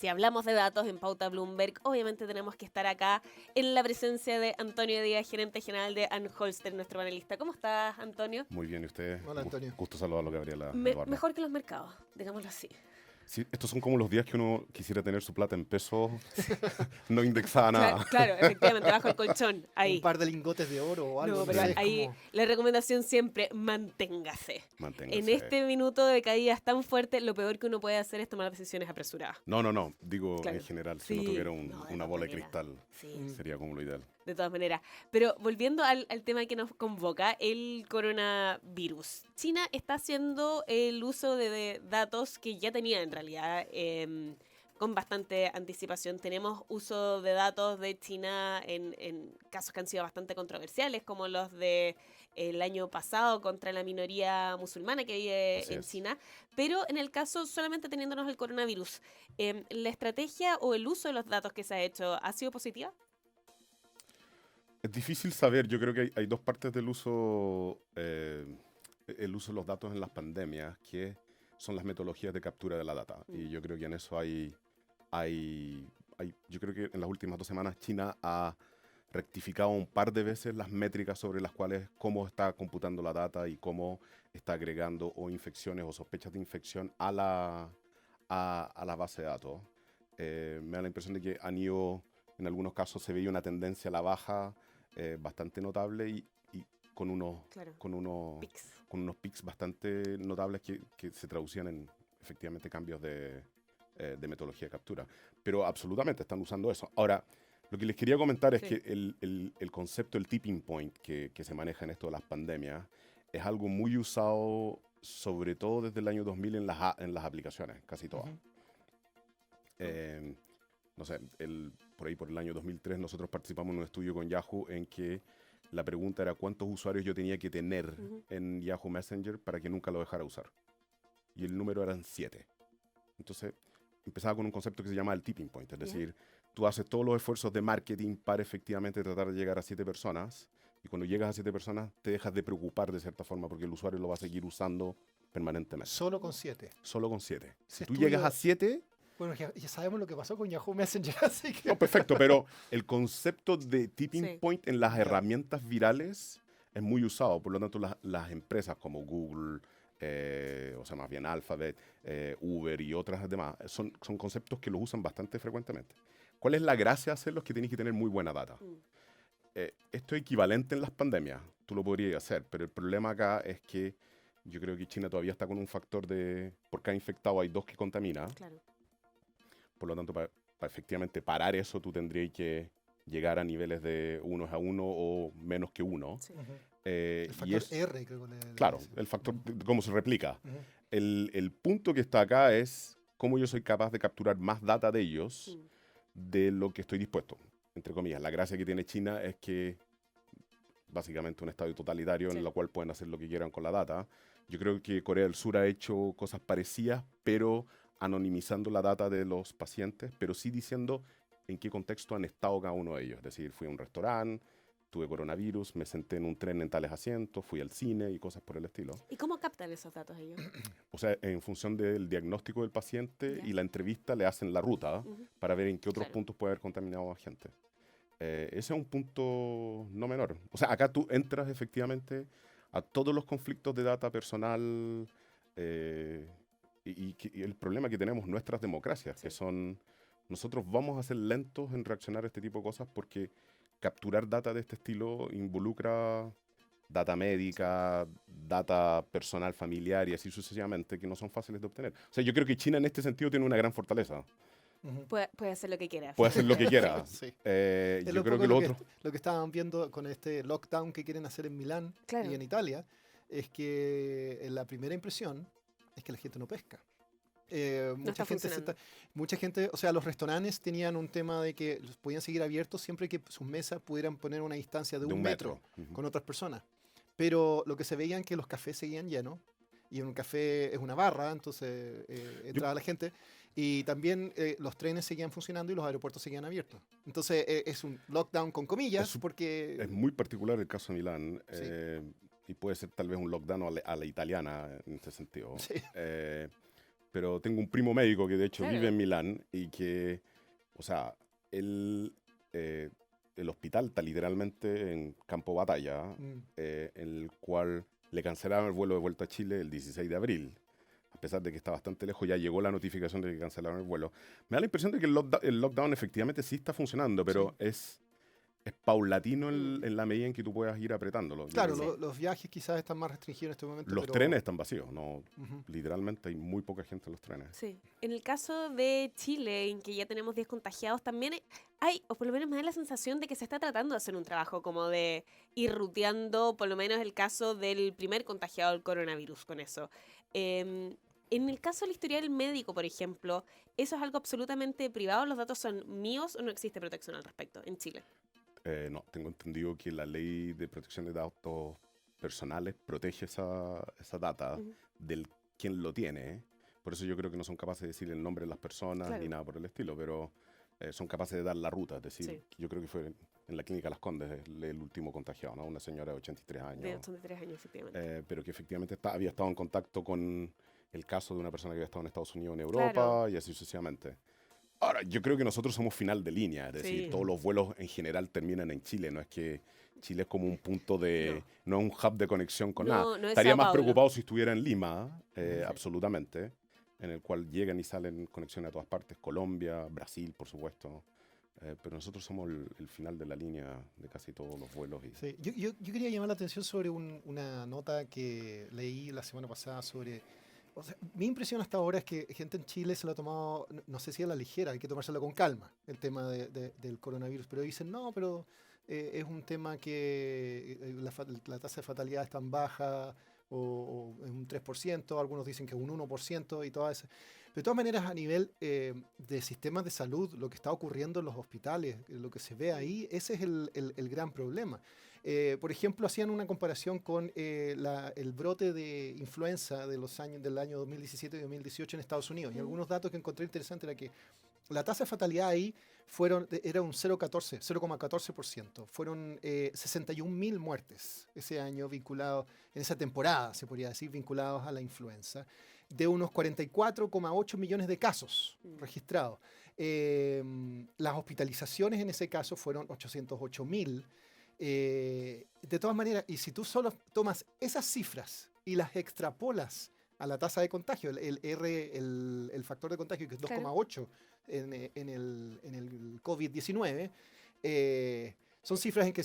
si hablamos de datos en Pauta Bloomberg, obviamente tenemos que estar acá en la presencia de Antonio Díaz, gerente general de Ann Holster, nuestro panelista. ¿Cómo estás, Antonio? Muy bien, ¿y usted? Hola, Antonio. Gusto saludarlo, Gabriela Eduardo. Mejor que los mercados, digámoslo así. Sí, estos son como los días que uno quisiera tener su plata en pesos, no indexada a nada. Claro, efectivamente, bajo el colchón, ahí. Un par de lingotes de oro o algo. No, pero sé, ahí como... la recomendación siempre, manténgase. En este minuto de caídas tan fuerte, lo peor que uno puede hacer es tomar decisiones apresuradas. No, digo Claro. en general, si Sí, uno tuviera no, una bola de manera. cristal, Sí. sería como lo ideal. De todas maneras. Pero volviendo al tema que nos convoca, el coronavirus. China está haciendo el uso de datos que ya tenía en realidad con bastante anticipación. Tenemos uso de datos de China en casos que han sido bastante controversiales, como los de el año pasado contra la minoría musulmana que vive en China. Pero en el caso solamente teniéndonos el coronavirus, ¿la estrategia o el uso de los datos que se ha hecho ha sido positiva? Es difícil saber, yo creo que hay dos partes del uso, el uso de los datos en las pandemias, que son las metodologías de captura de la data. Y yo creo que en eso yo creo que en las últimas 2 semanas China ha rectificado un par de veces las métricas sobre las cuales cómo está computando la data y cómo está agregando o infecciones o sospechas de infección a la base de datos. Me da la impresión de que han ido, en algunos casos se veía una tendencia a la baja bastante notable y con unos pics bastante notables que se traducían en efectivamente cambios de metodología de captura. Pero absolutamente están usando eso. Ahora, lo que les quería comentar es que el concepto, el tipping point que se maneja en esto de las pandemias, es algo muy usado, sobre todo desde el año 2000 en las aplicaciones, casi todas. No sé, por ahí por el año 2003 nosotros participamos en un estudio con Yahoo en que la pregunta era cuántos usuarios yo tenía que tener en Yahoo Messenger para que nunca lo dejara usar. Y el número eran 7. Entonces empezaba con un concepto que se llama el tipping point, es decir, tú haces todos los esfuerzos de marketing para efectivamente tratar de llegar a 7 personas y cuando llegas a 7 personas te dejas de preocupar de cierta forma porque el usuario lo va a seguir usando permanentemente. Solo con 7. Solo con 7. Si tú estudio... llegas a 7... Bueno, ya sabemos lo que pasó con Yahoo Messenger, así que... No, perfecto, pero el concepto de tipping point en las herramientas virales es muy usado. Por lo tanto, las empresas como Google, o sea, más bien Alphabet, Uber y otras demás, son conceptos que los usan bastante frecuentemente. ¿Cuál es la gracia de hacerlos? Que tienes que tener muy buena data. Esto es equivalente en las pandemias. Tú lo podrías hacer, pero el problema acá es que yo creo que China todavía está con un factor de... Por cada infectado hay 2 que contaminan. Claro. Por lo tanto, para efectivamente parar eso, tú tendrías que llegar a niveles de 1 a 1 o menos que 1. Sí. El factor R, creo que claro, el factor de cómo se replica. El punto que está acá es cómo yo soy capaz de capturar más data de ellos de lo que estoy dispuesto. Entre comillas, la gracia que tiene China es que básicamente un estado totalitario en el cual pueden hacer lo que quieran con la data. Yo creo que Corea del Sur ha hecho cosas parecidas, pero anonimizando la data de los pacientes, pero sí diciendo en qué contexto han estado cada uno de ellos. Es decir, fui a un restaurante, tuve coronavirus, me senté en un tren en tales asientos, fui al cine y cosas por el estilo. ¿Y cómo captan esos datos ellos? O sea, en función del diagnóstico del paciente y la entrevista le hacen la ruta para ver en qué otros puntos puede haber contaminado a gente. Ese es un punto no menor. O sea, acá tú entras efectivamente a todos los conflictos de data personal y el problema que tenemos nuestras democracias, que son, nosotros vamos a ser lentos en reaccionar a este tipo de cosas porque capturar data de este estilo involucra data médica, data personal familiar y así sucesivamente, que no son fáciles de obtener. O sea, yo creo que China en este sentido tiene una gran fortaleza. Puede hacer lo que quiera. Puede hacer lo que quiera. Sí. Yo creo que lo que estaban viendo con este lockdown que quieren hacer en Milán y en Italia es que la primera impresión es que la gente no pesca. Mucha gente, o sea, los restaurantes tenían un tema de que podían seguir abiertos siempre que sus mesas pudieran poner una distancia de un metro con otras personas. Pero lo que se veían que los cafés seguían llenos y en un café es una barra, entonces entraba la gente. Y también los trenes seguían funcionando y los aeropuertos seguían abiertos. Entonces es un lockdown con comillas porque... Es muy particular el caso de Milán. Sí. Y puede ser tal vez un lockdown a la italiana en este sentido. Sí. pero tengo un primo médico que de hecho Claro. vive en Milán y que, o sea, él, el hospital está literalmente en campo de batalla, en el cual le cancelaron el vuelo de vuelta a Chile el 16 de abril. A pesar de que está bastante lejos, ya llegó la notificación de que cancelaron el vuelo. Me da la impresión de que el lockdown efectivamente sí está funcionando, pero es paulatino en la medida en que tú puedas ir apretándolo. Yo Claro, creo que los viajes quizás están más restringidos en este momento. los pero... trenes están vacíos, no, Ujú. literalmente hay muy poca gente en los trenes. Sí. En el caso de Chile, en que ya tenemos 10 contagiados, también hay, o por lo menos me da la sensación de que se está tratando de hacer un trabajo como de ir ruteando, por lo menos el caso del primer contagiado del coronavirus con eso. En el caso del historial médico, por ejemplo, ¿eso es algo absolutamente privado? ¿Los datos son míos o no existe protección al respecto en Chile? No, tengo entendido que la ley de protección de datos personales protege esa data del quien lo tiene. Por eso yo creo que no son capaces de decir el nombre de las personas Claro. ni nada por el estilo, pero son capaces de dar la ruta. Es decir, Sí. yo creo que fue en la clínica Las Condes el último contagiado, ¿no? Una señora de 83 años. De 83 años, efectivamente. Pero que efectivamente había estado en contacto con el caso de una persona que había estado en Estados Unidos, en Europa, Claro. y así sucesivamente. Ahora, yo creo que nosotros somos final de línea, es decir, Sí. todos los vuelos en general terminan en Chile, no es que Chile es como un punto de, no es un hub de conexión con No, nada. no es Estaría Sao más Paulo. preocupado si estuviera en Lima, absolutamente, en el cual llegan y salen conexiones a todas partes, Colombia, Brasil, por supuesto. Pero nosotros somos el final de la línea de casi todos los vuelos. Sí. Yo quería llamar la atención sobre una nota que leí la semana pasada sobre... O sea, mi impresión hasta ahora es que gente en Chile se lo ha tomado, no sé si a la ligera, hay que tomárselo con calma, el tema del coronavirus, pero dicen, no, pero es un tema que la tasa de fatalidad es tan baja, o es un 3%, algunos dicen que es un 1% y todo eso. Pero de todas maneras, a nivel de sistemas de salud, lo que está ocurriendo en los hospitales, lo que se ve ahí, ese es el gran problema. Por ejemplo, hacían una comparación con el brote de influenza del año 2017 y 2018 en Estados Unidos. Y algunos datos que encontré interesantes era que la tasa de fatalidad ahí era un 0,14%. Fueron 61.000 muertes ese año vinculados, en esa temporada, se podría decir, vinculados a la influenza, de unos 44,8 millones de casos registrados. Las hospitalizaciones en ese caso fueron 808.000. De todas maneras, y si tú solo tomas esas cifras y las extrapolas a la tasa de contagio, el factor de contagio que es 2,8 en el COVID-19, son cifras en que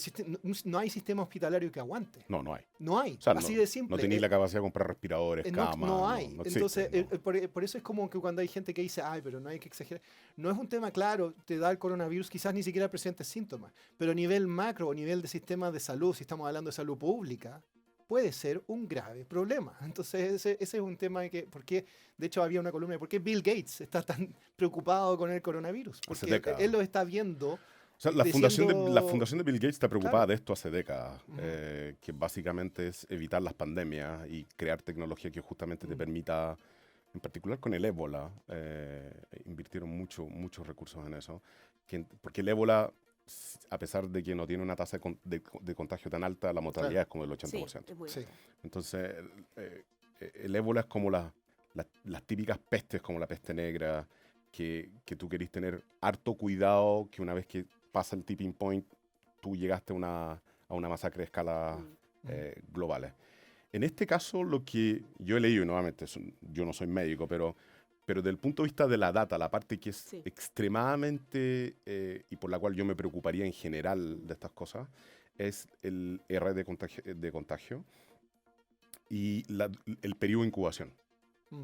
no hay sistema hospitalario que aguante. No, no hay. No hay, O sea, así no, de simple. No tenéis la capacidad de comprar respiradores, camas. No hay. No existe, Entonces, no. por eso es como que cuando hay gente que dice, ay, pero no hay que exagerar. No es un tema claro, te da el coronavirus, quizás ni siquiera presentes síntomas, pero a nivel macro, a nivel de sistema de salud, si estamos hablando de salud pública, puede ser un grave problema. Entonces, ese es un tema porque, de hecho, había una columna de por qué Bill Gates está tan preocupado con el coronavirus. Hace Porque décadas. él lo está viendo. O sea, la fundación diciendo- de Bill Gates está preocupada Claro. de esto hace décadas, que básicamente es evitar las pandemias y crear tecnología que justamente te permita, en particular con el ébola, invirtieron muchos recursos en eso, porque el ébola, a pesar de que no tiene una tasa de contagio tan alta, la mortalidad Claro. es como del 80%. Sí, es muy Sí. Entonces, el ébola es como las típicas pestes, como la peste negra, que tú querís tener harto cuidado, que una vez que pasa el tipping point, tú llegaste a una masacre de escala globales. En este caso, lo que yo he leído, y nuevamente, yo no soy médico, pero desde el punto de vista de la data, la parte que es extremadamente, y por la cual yo me preocuparía en general de estas cosas, es el R de contagio y el periodo de incubación,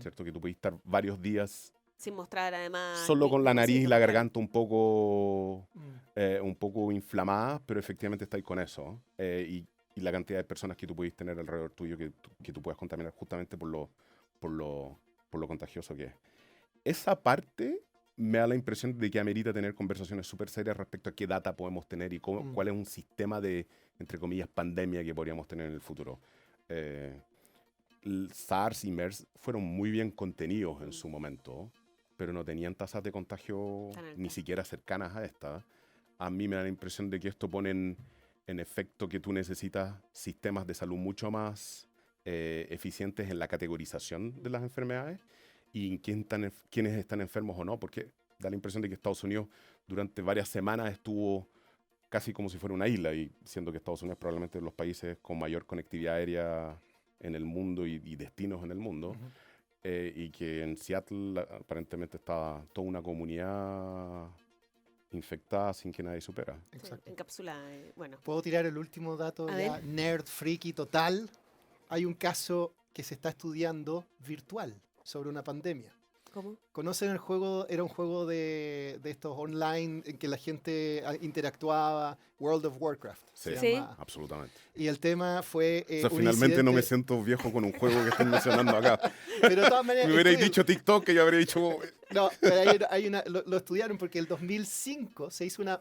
¿cierto? Que tú puedes estar varios días sin mostrar además... solo con la nariz y la síntomas, garganta un poco inflamadas, pero efectivamente estáis con eso. Y la cantidad de personas que tú podéis tener alrededor tuyo que tú puedas contaminar justamente por lo contagioso que es. Esa parte me da la impresión de que amerita tener conversaciones súper serias respecto a qué data podemos tener y cuál es un sistema de, entre comillas, pandemia que podríamos tener en el futuro. SARS y MERS fueron muy bien contenidos en su momento, pero no tenían tasas de contagio ni siquiera cercanas a esta. A mí me da la impresión de que esto pone en efecto que tú necesitas sistemas de salud mucho más eficientes en la categorización de las enfermedades y quiénes están enfermos o no, porque da la impresión de que Estados Unidos durante varias semanas estuvo casi como si fuera una isla, y siendo que Estados Unidos es probablemente de los países con mayor conectividad aérea en el mundo y destinos en el mundo, y que en Seattle aparentemente está toda una comunidad infectada sin que nadie supera. Exacto. Encapsulada. Bueno. ¿Puedo tirar el último dato ya? Nerd, friki, total. Hay un caso que se está estudiando virtual sobre una pandemia. ¿Cómo? ¿Conocen el juego? Era un juego de estos online en que la gente interactuaba, World of Warcraft. Sí, absolutamente. Y el tema fue finalmente no me siento viejo con un juego que estén mencionando acá. Pero de todas maneras... Me hubierais dicho TikTok, que yo habría dicho... No, pero lo estudiaron porque el 2005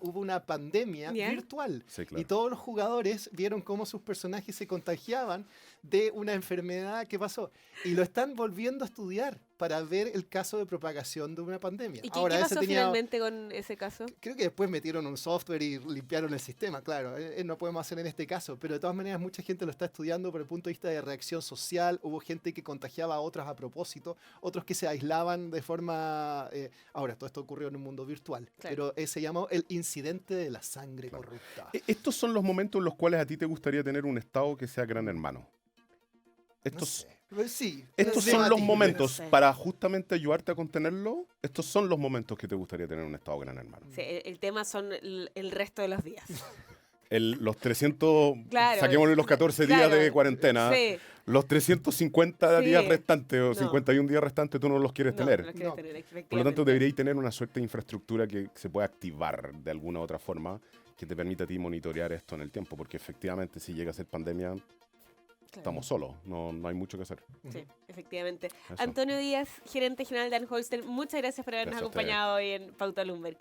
hubo una pandemia virtual. Sí, claro. Y todos los jugadores vieron cómo sus personajes se contagiaban de una enfermedad que pasó. Y lo están volviendo a estudiar para ver el caso de propagación de una pandemia. ¿Y qué pasó finalmente con ese caso? Creo que después metieron un software y limpiaron el sistema, claro. No podemos hacer en este caso. Pero de todas maneras mucha gente lo está estudiando por el punto de vista de reacción social. Hubo gente que contagiaba a otras a propósito, otros que se aislaban de forma... ahora, todo esto ocurrió en un mundo virtual. Claro. Pero se llamó el incidente de la sangre corrupta. Estos son los momentos en los cuales a ti te gustaría tener un Estado que sea gran hermano. Estos son los momentos para justamente ayudarte a contenerlo. Estos son los momentos que te gustaría tener un Estado gran hermano. Sí, el tema son el resto de los días. Los 300, saquémosle los 14 días de cuarentena. Sí. Los 350 días restantes o 51 días restantes tú no los quieres tener. Por lo tanto, deberíais tener una suerte de infraestructura que se pueda activar de alguna u otra forma que te permita a ti monitorear esto en el tiempo. Porque efectivamente, si llega a ser pandemia, estamos solos. No hay mucho que hacer. Sí, efectivamente. Eso. Antonio Díaz, gerente general de Anholster, muchas gracias por habernos acompañado hoy en Pauta Bloomberg.